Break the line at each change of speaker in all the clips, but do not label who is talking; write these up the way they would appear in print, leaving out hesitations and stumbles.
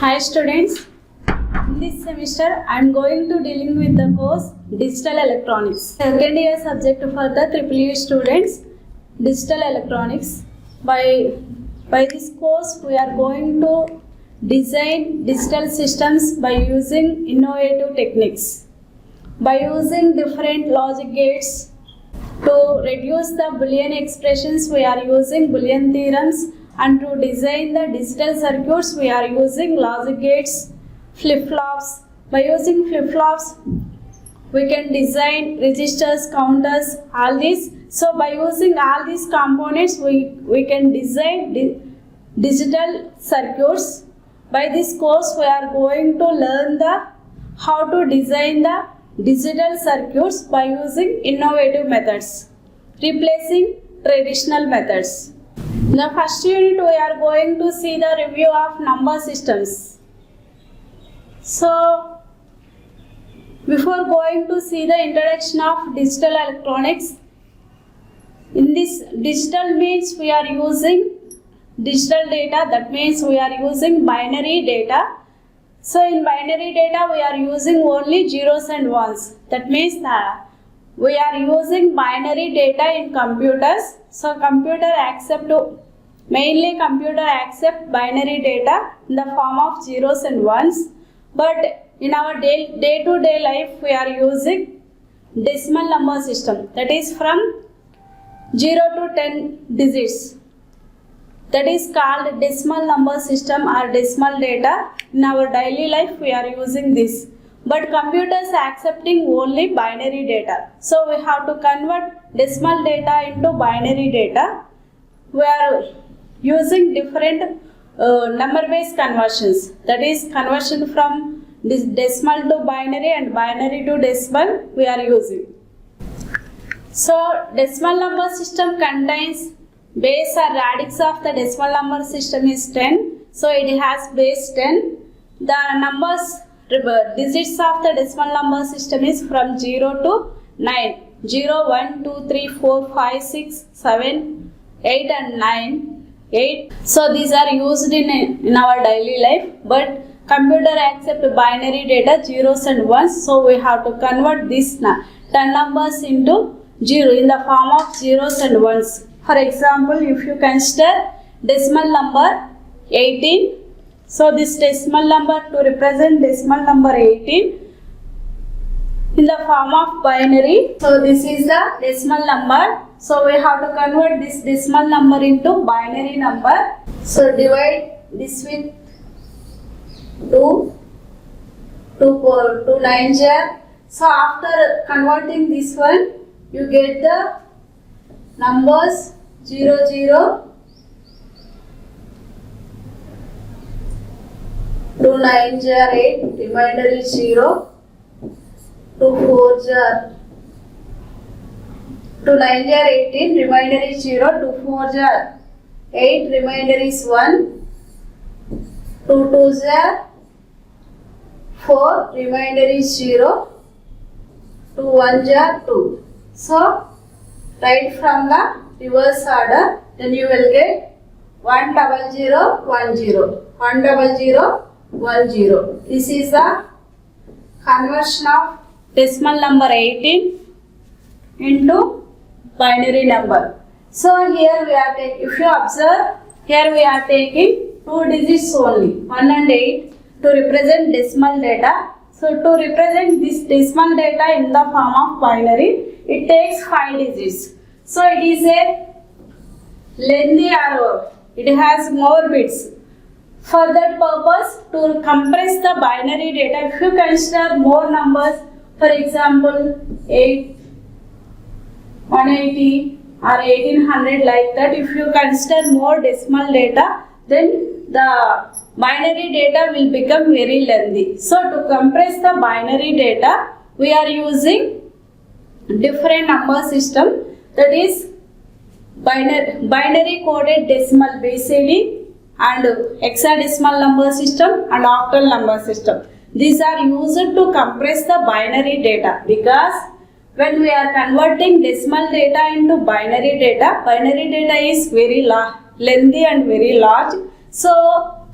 Hi students, in this semester I am going to dealing with the course Digital Electronics. Second year subject for the EEE students, Digital Electronics. By this course we are going to design digital systems by using innovative techniques. By using different logic gates to reduce the Boolean expressions we are using Boolean theorems, and to design the digital circuits we are using logic gates, flip-flops. By using flip-flops we can design registers, counters, all these. So by using all these components we can design digital circuits. By this course we are going to learn how to design the digital circuits by using innovative methods, replacing traditional methods. In the first unit we are going to see the review of number systems. So before going to see the introduction of digital electronics, in this digital means we are using digital data, that means we are using binary data. So in binary data we are using only zeros and ones, that means we are using binary data in computers. So mainly computer accept binary data in the form of zeros and ones, but in our day-to-day life we are using decimal number system, that is from 0 to 10 digits. That is called decimal number system or decimal data. In our daily life we are using this, but computers accepting only binary data. So we have to convert decimal data into binary data. We are using different number-based conversions, that is conversion from this decimal to binary and binary to decimal we are using. So decimal number system contains base or radix of the decimal number system is 10. So it has base 10. The numbers, digits of the decimal number system is from 0 to 9. 0, 1, 2, 3, 4, 5, 6, 7, 8 and 9. 8. So these are used in our daily life, but computer accept binary data, zeros and ones. So we have to convert these 10 numbers into 0 in the form of zeros and ones. For example, if you consider decimal number 18, so this decimal number, to represent decimal number 18 in the form of binary. So this is the decimal number. So we have to convert this decimal number into binary number. So divide this with 2 9s here. So after converting this one, you get the numbers 0 0, 2 9s are 8, remainder is 0, 2 4s are 2 9s are 18, remainder is 0, 2 4s are 8, remainder is 1, 2 2s are 4, remainder is 0, 2 1s are 2. So write from the reverse order, then you will get 1 0 0 1 0, 1 0 0 1 0. This is the conversion of decimal number 18 into binary number. So here we are taking, if you observe, here we are taking 2 digits only, 1 and 8, to represent decimal data. So to represent this decimal data in the form of binary, it takes 5 digits. So it is a lengthy arrow, it has more bits. For that purpose, to compress the binary data, if you consider more numbers, for example 8, 180 or 1800 like that, if you consider more decimal data, then the binary data will become very lengthy. So to compress the binary data, we are using different number system, that is binary coded decimal BCD and hexadecimal number system and octal number system. These are used to compress the binary data, because when we are converting decimal data into binary data is very lengthy and very large. So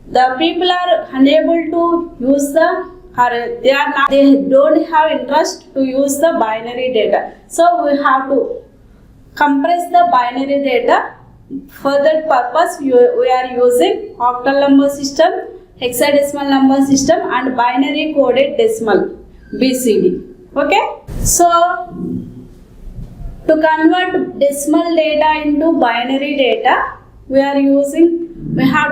the people are unable to use they don't have interest to use the binary data. So we have to compress the binary data. For that purpose, we are using octal number system, hexadecimal number system, and binary coded decimal BCD. Okay, so to convert decimal data into binary data, we have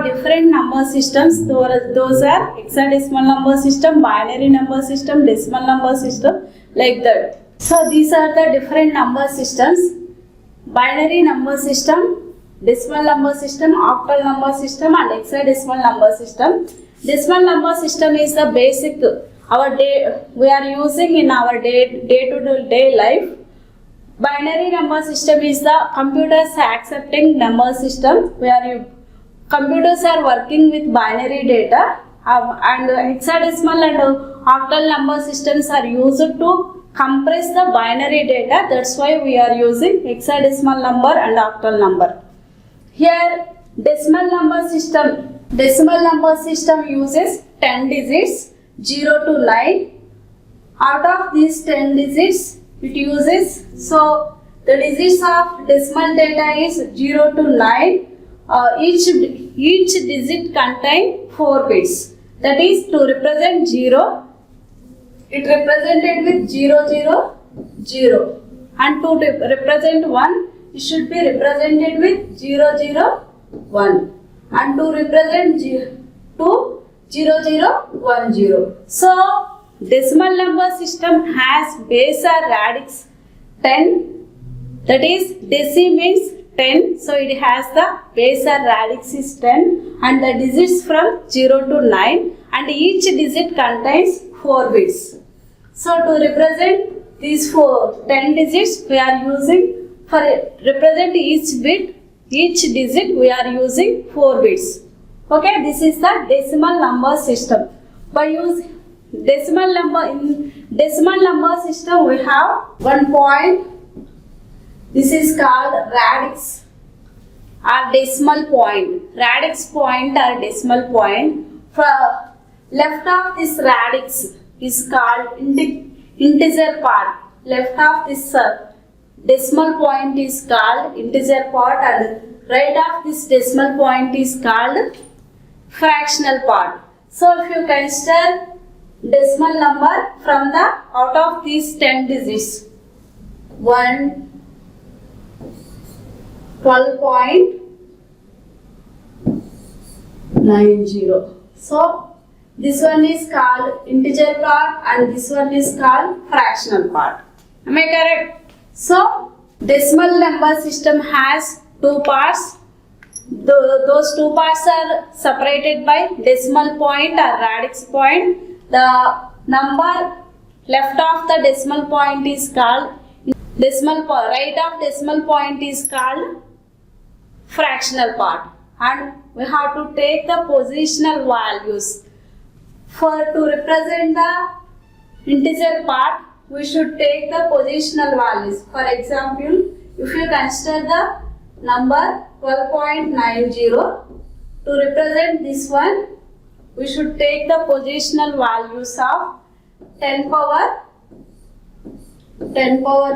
different number systems. Those are hexadecimal number system, binary number system, decimal number system, like that. So these are the different number systems: binary number system, decimal number system, octal number system, and hexadecimal number system. Decimal number system is the basic we are using in our day-to-day life. Binary number system is the computers accepting number system where computers are working with binary data, and hexadecimal and octal number systems are used to compress the binary data. That's why we are using hexadecimal number and octal number. Here decimal number system uses 10 digits 0 to 9. Out of these 10 digits it uses, so the digits of decimal data is 0 to 9. Each digit contains 4 bits. That is, to represent 0, it represented with 0 0 0, and to represent 1, it should be represented with 0 0 1, and to represent 2, 0 0 1 0. So decimal number system has base or radix 10, that is deci means 10, so it has the base or radix is 10, and the digits from 0 to 9, and each digit contains 4 bits. So to represent these 10 digits, we are using, for represent each digit we are using 4 bits. Okay, this is the decimal number system. By using decimal number system, we have 1 point. This is called radix or decimal point. Radix point or decimal point. For left of this radix is called integer part. Left of this decimal point is called integer part, and right of this decimal point is called fractional part. So if you consider decimal number from the out of these 10 digits, 1, 12.90. So this one is called integer part and this one is called fractional part. Am I correct? So decimal number system has 2 parts. Those 2 parts are separated by decimal point or radix point. The number left of the decimal point is called decimal part. Right of decimal point is called fractional part. And we have to take the positional values. To represent the integer part, we should take the positional values. For example, if you consider the number 12.90, to represent this one, we should take the positional values of 10 power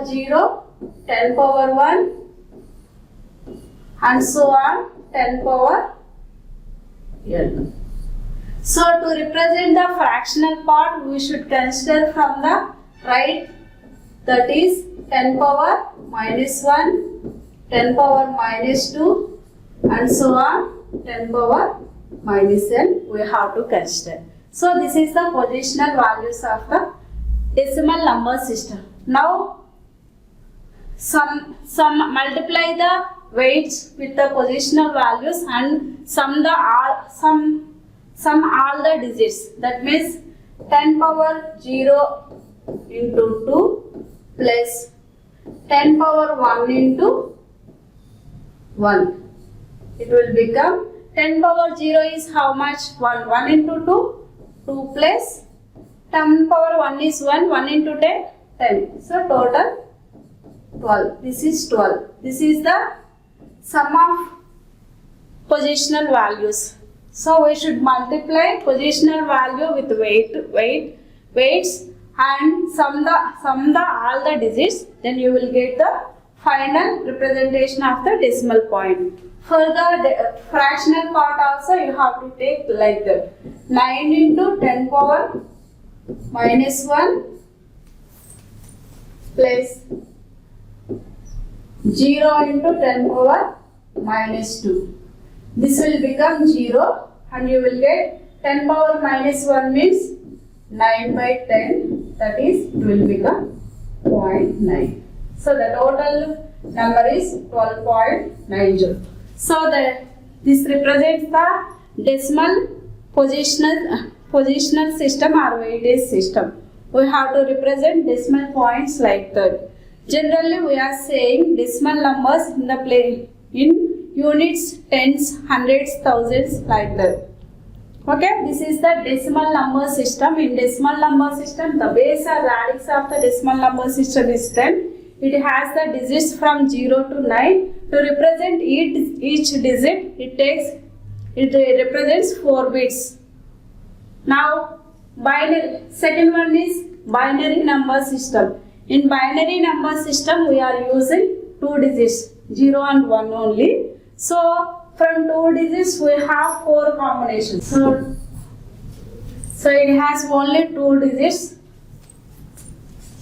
0, 10 power 1, and so on, 10 power n. So to represent the fractional part, we should consider from the right, that is 10 power minus 1, 10 power minus 2, and so on, 10 power minus n we have to consider. So this is the positional values of the decimal number system. Now multiply the weights with the positional values and sum all the digits. That means 10 power 0 into 2 plus 10 power 1 into 1. It will become 10 power 0 is how much? 1. 1 into 2, 2 plus 10 power 1 is 1, 1 into 10, 10. So total 12. This is 12. This is the sum of positional values. So we should multiply positional value with weights and sum the all the digits. Then you will get the final representation of the decimal point. For the fractional part also you have to take like that. 9 into 10 power minus 1 plus 0 into 10 power minus 2. This will become 0 and you will get 10 power minus 1 means 9 by 10, that is it will become 0.9. So the total number is 12.90. So this represents the decimal positional system or weightage system. We have to represent decimal points like that. Generally we are saying decimal numbers in units, tens, hundreds, thousands like that. Okay, this is the decimal number system. In decimal number system, the base or radix of the decimal number system is 10. It has the digits from 0 to 9. To represent each digit, it represents 4 bits. Now, second one is binary number system. In binary number system, we are using 2 digits, 0 and 1 only. So, from 2 digits, we have 4 combinations. So it has only 2 digits,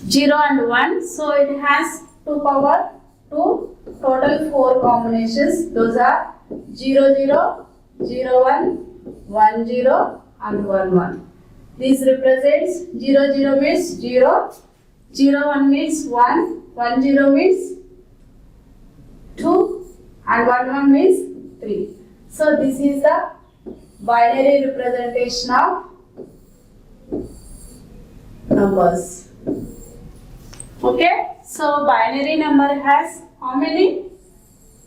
0 and 1. So, it has 2 power 2, total 4 combinations. Those are 0, 0, 0, 1, 1, 0 and 1, 1. This represents 0, 0 means 0, 0, 1 means 1, 1, 0 means 2 and 1, 1 means 3. So this is the binary representation of numbers. Okay, so binary number has how many?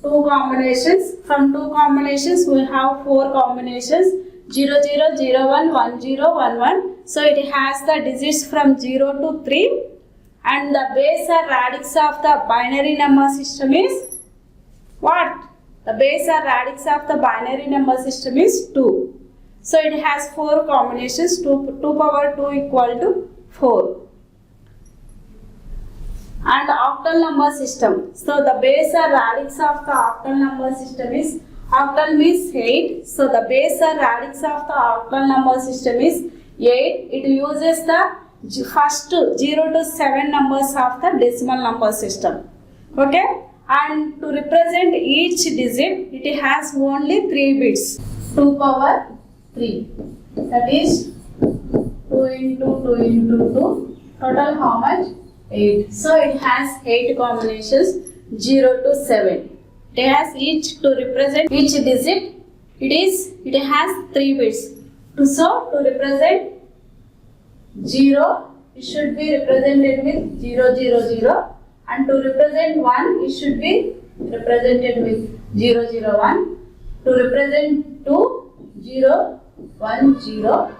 2 combinations. From 2 combinations we have 4 combinations, 0, 0, 0, 1, 1, 0, 1, 1. So it has the digits from 0 to 3 and the base or radix of the binary number system is what? The base or radix of the binary number system is 2. So it has 4 combinations, 2 power 2 equal to 4. And octal number system. So the base or radix of the octal number system is, octal means 8. So the base or radix of the octal number system is 8. It uses the first 0 to 7 numbers of the decimal number system. Okay? And to represent each digit, it has only 3 bits. 2 power 3. That is 2 into 2 into 2. Total how much? 8. So it has 8 combinations, 0 to 7. It has each to represent each digit. It has 3 bits. So to represent 0, it should be represented with 0, 0, 0. And to represent 1, it should be represented with 0, 0, 1. To represent 2, 0, 1, 0.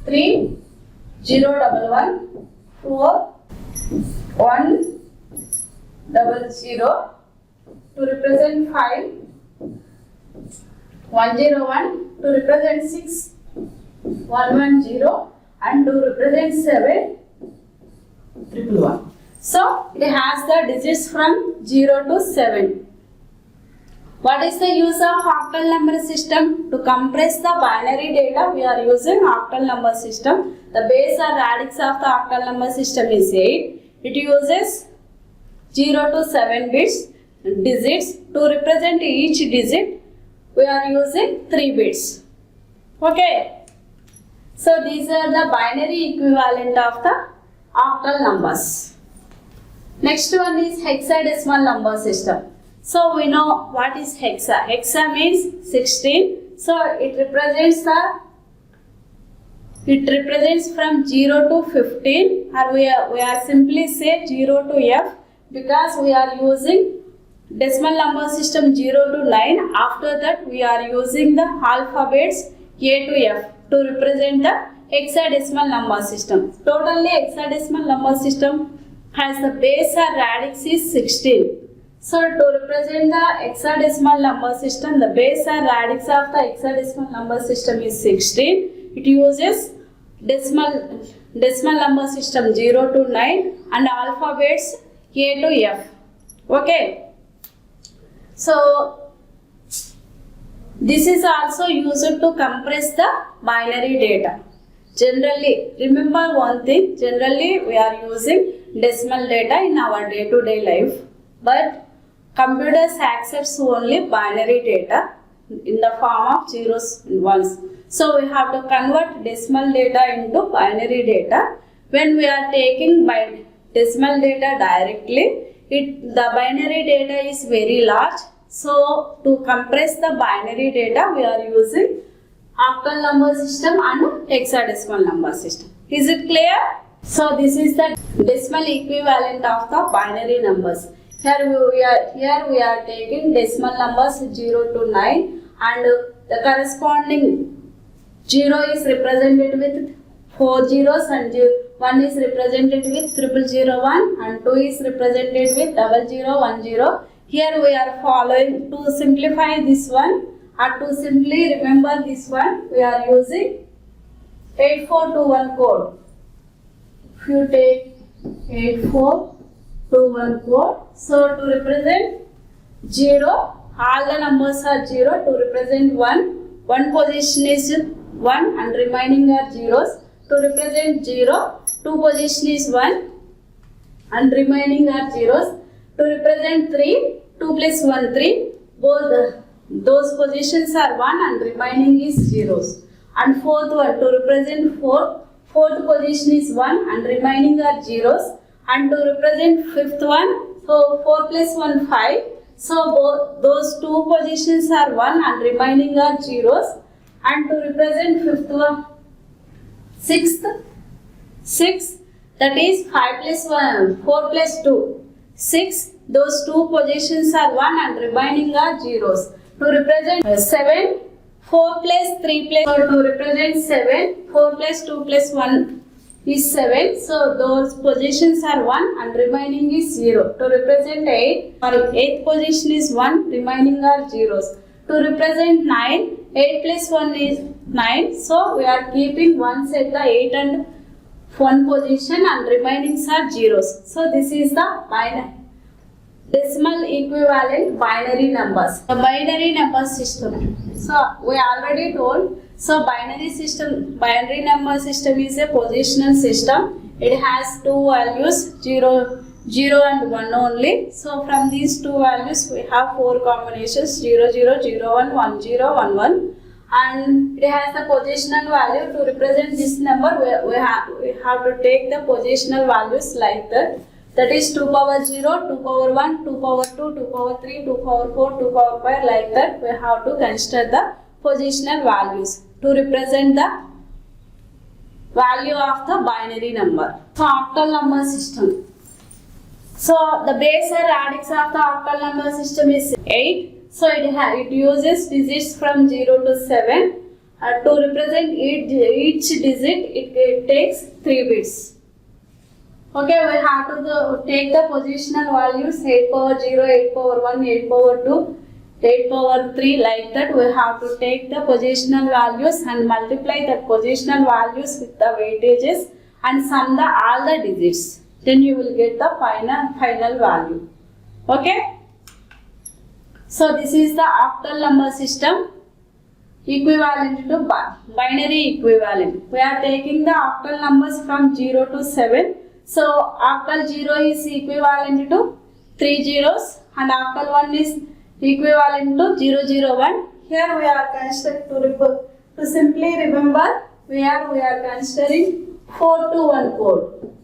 3, 0, 1, 1. 4, 1, 0, 0. To represent 5, 1, 0, 1. To represent 6, 1, 1, 0. And to represent 7, 1, 1. So, it has the digits from 0 to 7. What is the use of octal number system? To compress the binary data, we are using octal number system. The base or radix of the octal number system is 8. It uses 0 to 7 digits. To represent each digit, we are using 3 bits. Okay. So, these are the binary equivalent of the octal numbers. Next one is hexadecimal number system. So we know what is hexa. Hexa means 16. So it represents from 0 to 15, or we are simply say 0 to F, because we are using decimal number system 0 to 9. After that we are using the alphabets A to F to represent the hexadecimal number system. Totally hexadecimal number system has the base or radix is 16. So to represent the hexadecimal number system, the base and radix of the hexadecimal number system is 16. It uses decimal number system 0 to 9 and alphabets A to F. Okay. So this is also used to compress the binary data. Generally, remember one thing, generally we are using decimal data in our day-to-day life, but computers accepts only binary data in the form of zeros and ones. So we have to convert decimal data into binary data. When we are taking decimal data directly, the binary data is very large. So to compress the binary data, we are using octal number system and hexadecimal number system. Is it clear? So this is the decimal equivalent of the binary numbers. Here we are taking decimal numbers 0 to 9 and the corresponding 0 is represented with 4 zeros and 1 is represented with 0001 and 2 is represented with 0010. Here we are following to simplify this one or to simply remember this one, we are using 8421 code. If you take 8421 code, so to represent 0, all the numbers are 0. To represent 1 position is 1 and remaining are zeros. To represent 0, 2 position is 1 and remaining are zeros. To represent 3, 2 plus 1, 3. Both those positions are 1 and remaining is zeros. And fourth one, to represent 4, fourth position is 1 and remaining are zeros. And to represent fifth one, so 4 plus 1, 5. So both those two positions are 1 and remaining are zeros. And to represent fifth one, sixth, 6, that is 5 plus 1, 4 plus 2, 6. Those two positions are 1 and remaining are zeros. To represent 7, 4 plus 3 plus, so to represent 7, 4 plus 2 plus 1 is 7. So those positions are 1 and remaining is 0. To represent 8, or 8th position is 1, remaining are zeros. To represent 9, 8 plus 1 is 9. So we are keeping 1 at the 8 and 1 position and remaining are zeros. So this is the decimal equivalent binary numbers. The binary number system. So we already told. So binary number system is a positional system. It has two values 0 and 1 only. So from these two values we have four combinations 0 0 0 1 1 0 1 1. And it has the positional value. To represent this number we have to take the positional values like that. That is 2 power 0, 2 power 1, 2 power 2, 2 power 3, 2 power 4, 2 power 5, like that. We have to consider the positional values to represent the value of the binary number. So octal number system. So the base and radix of the octal number system is 8. So it uses digits from 0 to 7. To represent each digit, it takes 3 bits. Okay, we have to take the positional values 8 power 0, 8 power 1, 8 power 2, 8 power 3, like that. We have to take the positional values and multiply the positional values with the weightages and sum all the digits. Then you will get the final value. Okay. So this is the octal number system equivalent to binary equivalent. We are taking the octal numbers from 0 to 7. So octal 0 is equivalent to 3 zeros and octal 1 is equivalent to 001. Here we are considering to simply remember we are considering 4 to 1 code.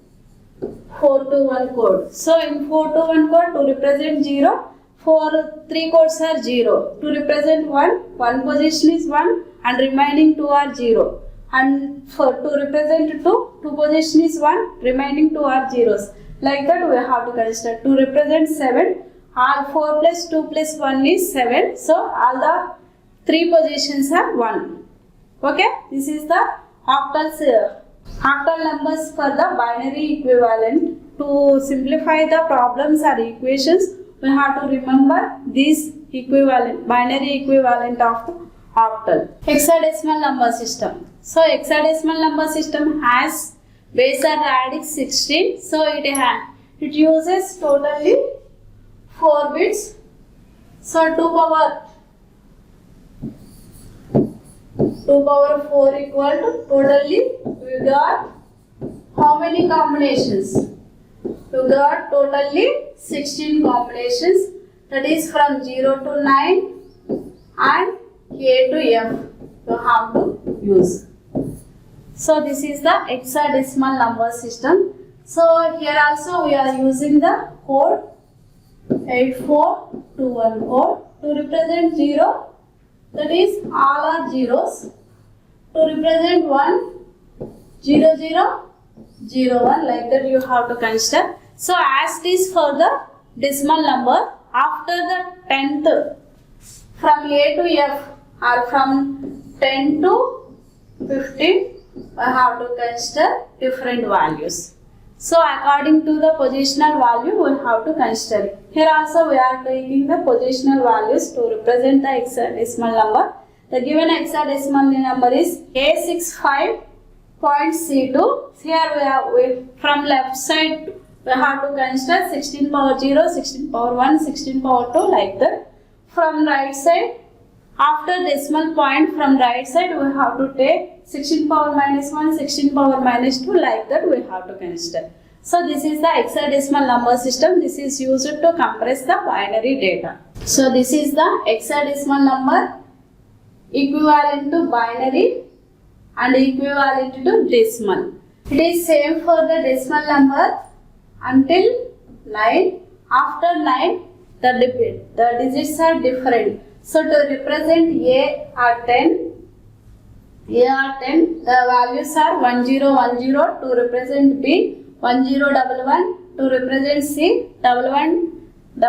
4 to 1 code. So in 4 to 1 code, to represent 0, 3 codes are 0. To represent 1 position is 1 and remaining 2 are 0. And to represent 2 position is 1, remaining 2 are zeros. Like that we have to consider. To represent 7, all 4 plus 2 plus 1 is 7. So all the 3 positions are 1. Okay, this is the octal numbers for the binary equivalent. To simplify the problems or equations, we have to remember this equivalent, binary equivalent of the octal. Hexadecimal number system. So hexadecimal number system has base or radix 16. So it uses totally 4 bits. So 2 power 4 equal to totally we got how many combinations? We got totally 16 combinations, that is from 0 to 9 and A to F you have to use. So this is the hexadecimal number system. So here also we are using the code 84214 to represent 0, that is all are zeros. To represent 1, 0 0 0 1, like that you have to consider. So as it is for the decimal number, after the 10th from A to F or from 10 to 15 we have to consider different values. So according to the positional value we have to consider it. Here also we are taking the positional values to represent the hexadecimal number. The given hexadecimal number is A65.C2. Here we from left side we have to consider 16 power 0, 16 power 1, 16 power 2, like that. From right side, after decimal point from right side we have to take 16 power minus 1, 16 power minus 2, like that we have to consider. So this is the hexadecimal number system. This is used to compress the binary data. So this is the hexadecimal number equivalent to binary and equivalent to decimal. It is same for the decimal number until 9. After 9 the digits are different. So to represent A or 10, the values are 1010. To represent B, 1011. To represent C, 1100. To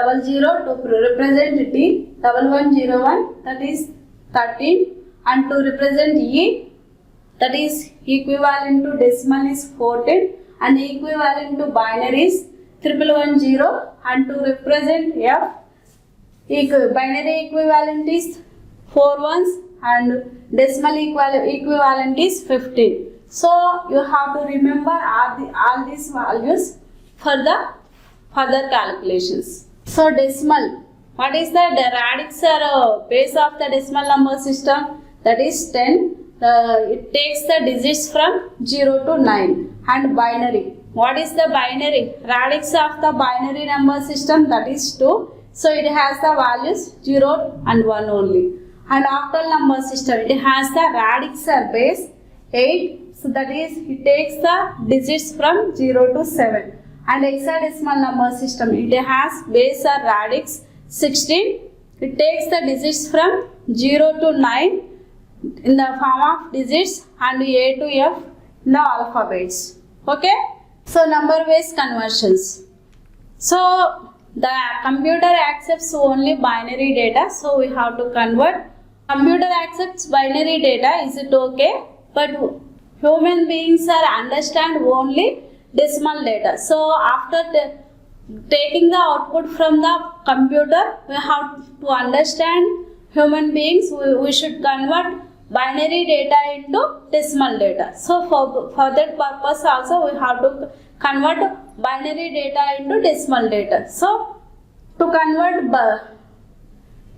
represent D, 1101. That is 13. And to represent E, that is equivalent to decimal is 14. And equivalent to binary is 1110. And to represent F, binary equivalent is 4 ones and decimal equivalent is 15. So you have to remember all these values for the further calculations. So decimal, what is the radix or base of the decimal number system? That is 10. It takes the digits from 0 to 9. And binary, what is the binary? Radix of the binary number system, that is 2. So it has the values 0 and 1 only. And octal number system, it has the radix or base 8. So that is, it takes the digits from 0 to 7. And hexadecimal number system, it has base or radix 16. It takes the digits from 0 to 9 in the form of digits and A to F in the alphabets. Okay? So number base conversions. So the computer accepts only binary data, so we have to convert. Computer accepts binary data, is it okay? But human beings are understand only decimal data. So after taking the output from the computer, we have to understand human beings. We should convert binary data into decimal data. So for that purpose also we have to convert binary data into decimal data. So to convert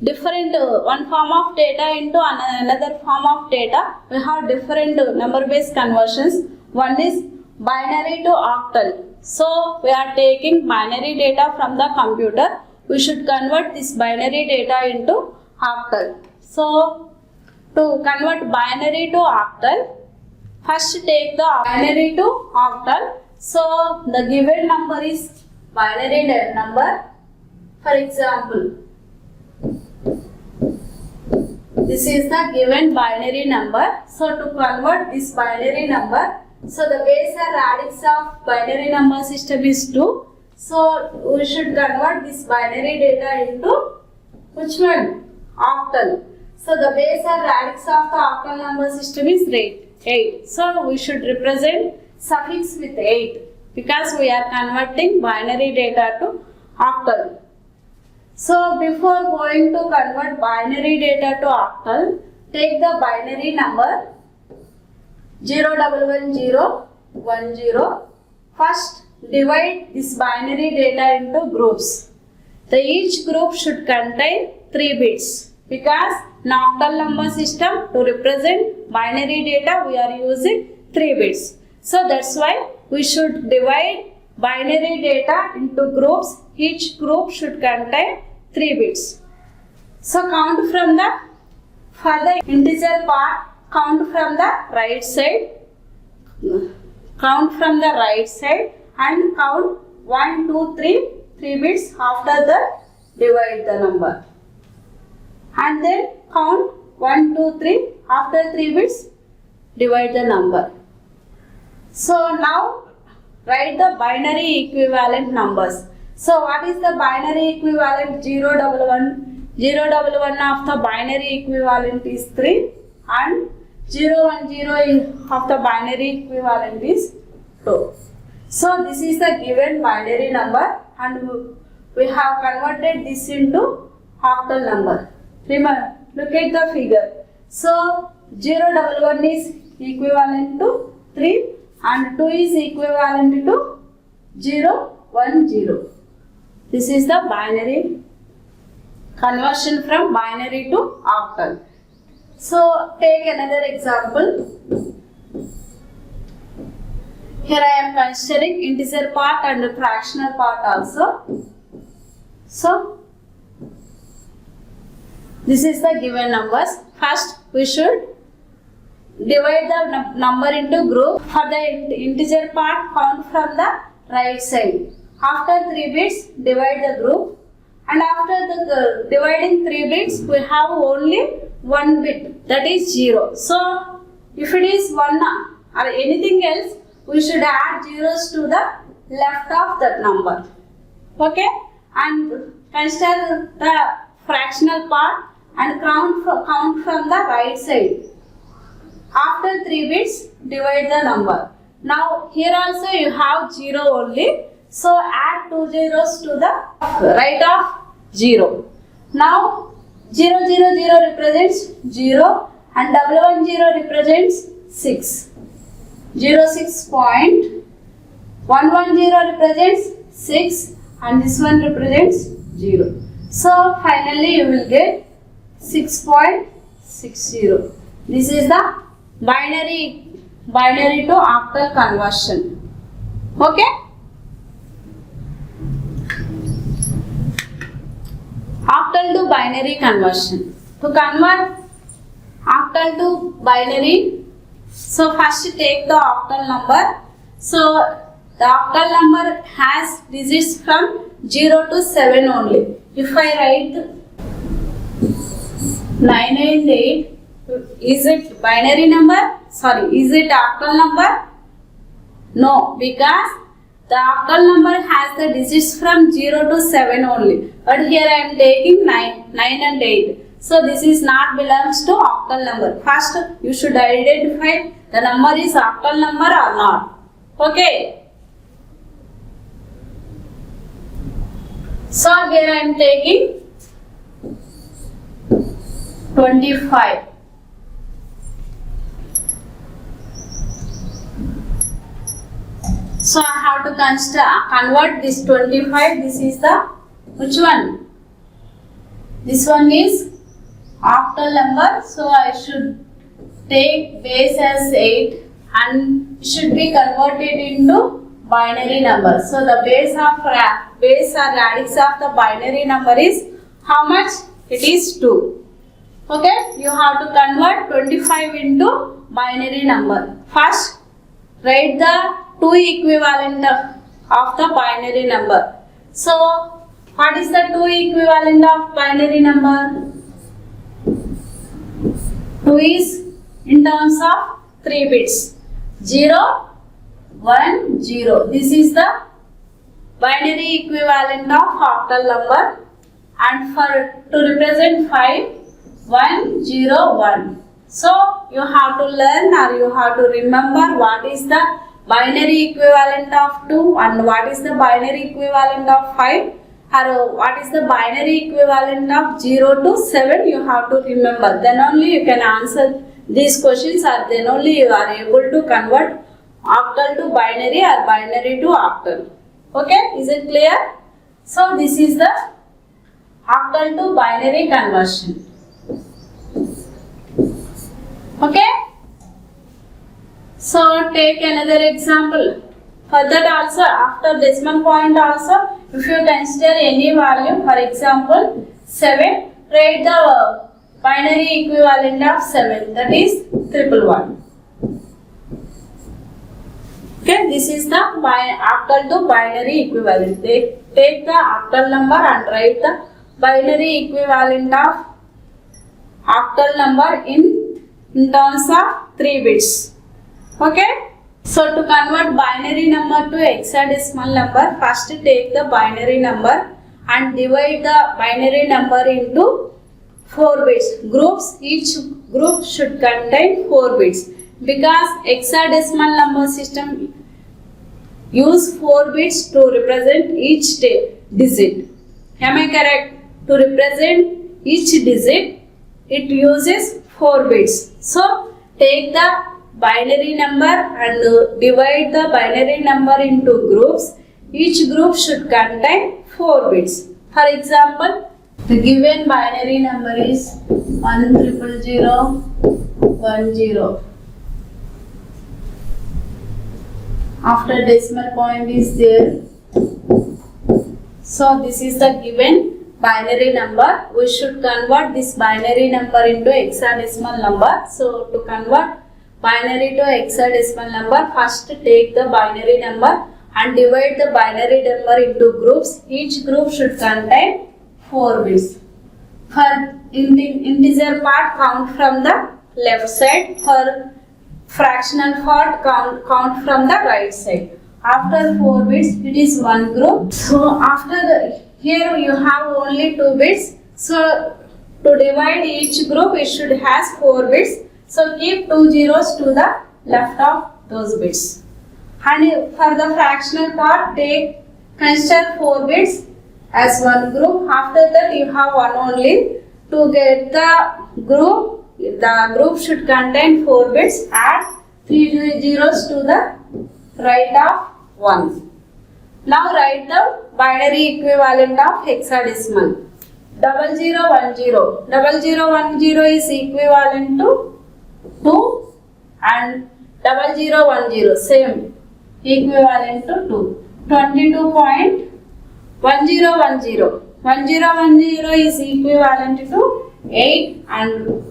different one form of data into another form of data, we have different number base conversions. One is binary to octal. So we are taking binary data from the computer. We should convert this binary data into octal. So to convert binary to octal, first take the binary to octal. So the given number is binary number. For example, this is the given binary number. So to convert this binary number, so the base or radix of binary number system is 2. So we should convert this binary data into which one? Octal. So the base or radix of the octal number system is 8. So we should represent suffix with 8 because we are converting binary data to octal. So before going to convert binary data to octal, take the binary number 0111010. First divide this binary data into groups. Each group should contain 3 bits because in octal number system to represent binary data we are using 3 bits. So that's why we should divide binary data into groups. Each group should contain 3 bits. So count from the, for the integer part, count from the right side. Count from the right side and count 1, 2, 3, 3 bits after the divide the number. And then count 1, 2, 3 after 3 bits divide the number. So now write the binary equivalent numbers. So what is the binary equivalent? 011. 011 of the binary equivalent is 3 and 010 of the binary equivalent is 2. So this is the given binary number and we have converted this into octal number. Remember, look at the figure. So 011 is equivalent to 3 and 2 is equivalent to 010. This is the binary conversion from binary to octal. So take another example. Here I am considering integer part and fractional part also. So this is the given numbers. First we should divide the number into group. For the integer part, count from the right side. After 3 bits, divide the group. And after the dividing 3 bits, we have only 1 bit, that is 0. So if it is 1 or anything else, we should add zeros to the left of that number. Okay? And consider the fractional part and count from the right side. After 3 bits, divide the number. Now here also you have 0 only. So add 2 zeros to the right of 0. Now 000 represents 0 and 110 represents 6. 06.110 represents 6 and this one represents 0. So finally you will get 6.60. This is the binary to octal conversion. Okay? Octal to binary conversion. To convert octal to binary, so first take the octal number. So the octal number has digits from 0 to 7 only. If I write 998, is it binary number? Sorry, is it octal number? No, because the octal number has the digits from 0 to 7 only. But here I am taking 9 and 8. So this is not belongs to octal number. First you should identify the number is octal number or not. Okay. So here I am taking 25. So I have to convert this 25. This is the which one? This one is octal number. So I should take base as 8 and should be converted into binary number. So the base or radix of the binary number is how much? It is 2. Okay, you have to convert 25 into binary number. First, write the 2 equivalent of the binary number. So, what is the 2 equivalent of binary number? 2 is in terms of 3 bits. 0, 1, 0. This is the binary equivalent of octal number. And to represent 5, 1, 0, 1. So you have to learn or you have to remember what is the binary equivalent of 2 and what is the binary equivalent of 5 or what is the binary equivalent of 0 to 7, you have to remember. Then only you can answer these questions, or then only you are able to convert octal to binary or binary to octal. Okay, is it clear? So this is the octal to binary conversion. Okay, so take another example. For that also, after decimal point also, if you consider any value, for example 7, write the binary equivalent of 7, that is 111. Okay, this is the octal to binary equivalent. They take the octal number and write the binary equivalent of octal number in terms of 3 bits. Okay. So to convert binary number to hexadecimal number, first take the binary number and divide the binary number into 4 bits. Groups, each group should contain 4 bits. Because hexadecimal number system use 4 bits to represent each digit. Am I correct? To represent each digit, it uses 4 bits. So take the binary number and divide the binary number into groups. Each group should contain 4 bits. For example, the given binary number is 1000010. After decimal point is there. So this is the given binary number. We should convert this binary number into hexadecimal number. So to convert binary to hexadecimal number, first take the binary number and divide the binary number into groups. Each group should contain 4 bits. For integer part, count from the left side. For fractional part, count from the right side. After 4 bits, it is one group. So after here you have only 2 bits. So to divide each group, it should has 4 bits. So keep 2 zeros to the left of those bits. And for the fractional part, consider 4 bits as one group. After that, you have one only. To get the group should contain 4 bits. Add 3 zeros to the right of 1. Now write the binary equivalent of hexadecimal. 0010. 0010 is equivalent to 2 and 0010 same, equivalent to 2. 22.1010. 1010 is equivalent to 8, and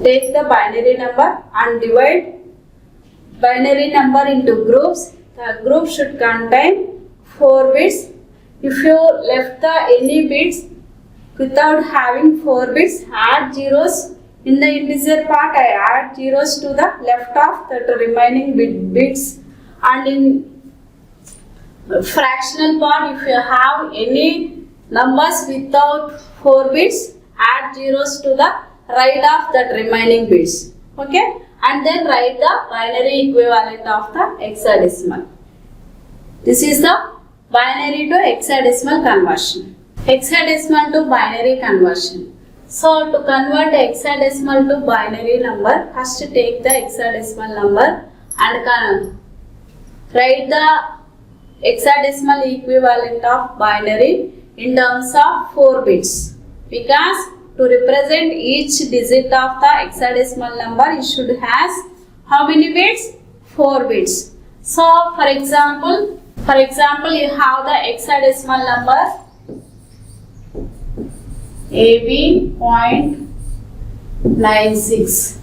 take the binary number and divide binary number into groups. The group should contain 4 bits. If you left the any bits without having 4 bits, add zeros. In the integer part, I add zeros to the left of the remaining bits. And in fractional part, if you have any numbers without 4 bits, add zeros to the right of that remaining bits. Okay? And then write the binary equivalent of the hexadecimal. This is the binary to hexadecimal conversion. Hexadecimal to binary conversion. So to convert hexadecimal to binary number, first take the hexadecimal number and write the hexadecimal equivalent of binary in terms of 4 bits. Because to represent each digit of the hexadecimal number, it should has how many bits? 4 bits. So for example, you have the hexadecimal number AB.96.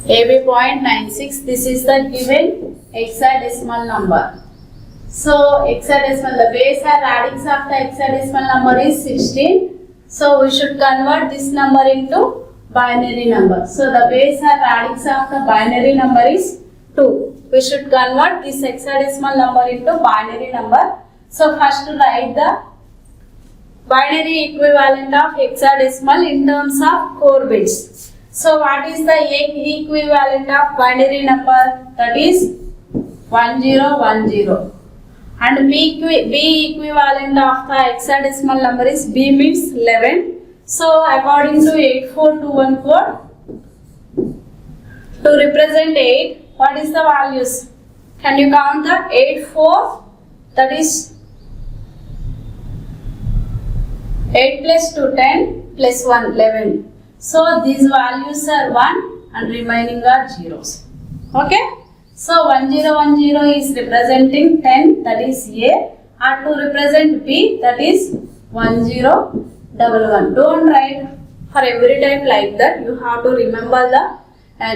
AB.96, this is the given hexadecimal number. So hexadecimal, the base and radix of the hexadecimal number is 16. So we should convert this number into binary number. So the base and radix of the binary number is 2. We should convert this hexadecimal number into binary number. So first write the binary equivalent of hexadecimal in terms of 4 bits. So what is the equivalent of binary number? That is 1010. and B equivalent of the hexadecimal number is B means 11. So according to 8421 code, to represent 8, what is the values? Can you count the 8 4? That is 8 plus 2 10 plus 1 11. So these values are 1 and remaining are zeros. Okay. So 1010 is representing 10, that is A, or to represent B, that is 1011. Don't write for every time like that. You have to remember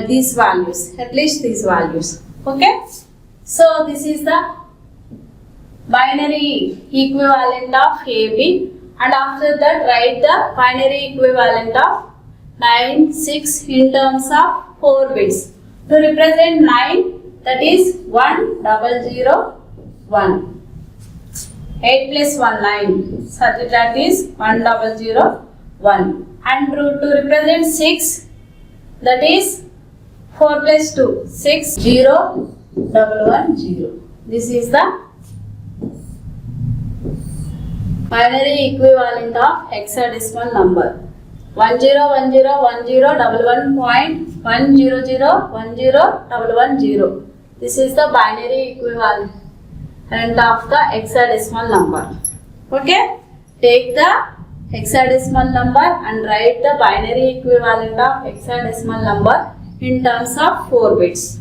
these values, at least these values. Okay. So this is the binary equivalent of AB, and after that write the binary equivalent of 9 6 in terms of 4 bits. To represent 9, that is 1001. 8 plus 1 9. So that is 1001. And to represent 6, that is 4 plus 2 6 0 110. This is the binary equivalent of hexadecimal number. 101011.100101110. This is the binary equivalent of the hexadecimal number. Okay. Take the hexadecimal number and write the binary equivalent of hexadecimal number in terms of 4 bits.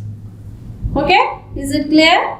Okay. Is it clear?